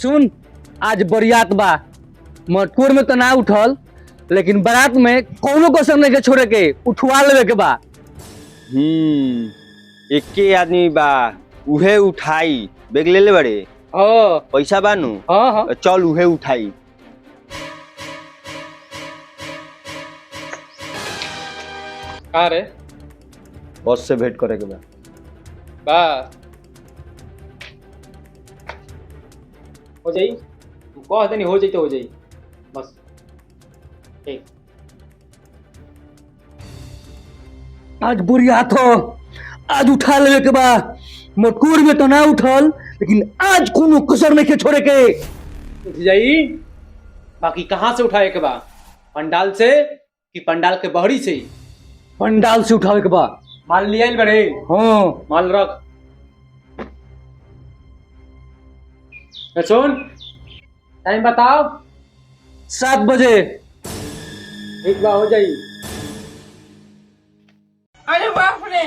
सुन, आज बरियात बा, मटकोर में तो ना उठल, लेकिन बारात में कोनो कसर नहीं के छोड़े के, उठवा लेवे के बा। एके आदमी बा, उहे उठाई। बेग ले ले बड़े। हाँ पैसा बानू। हाँ हाँ। चल उहे उठाई। का रे? बस से भेंट करे के बा। बस हो जाई, तू कह देनी हो जाई तो हो जाई, बस ठीक। आज बुरियात हो, आज उठा लेवे के बा। मटकूर में तो ना उठल, लेकिन आज कोनो कसर नहीं के छोड़े के। उठ जाई, बाकी कहाँ से उठाए के बा? पंडाल से कि पंडाल के बहरी से? पंडाल से उठावे के बा। माल लिया बड़े? हाँ माल रख। सुन, टाइम बताओ। 7 बजे। ठीक बा, हो जाई। अरे बाप रे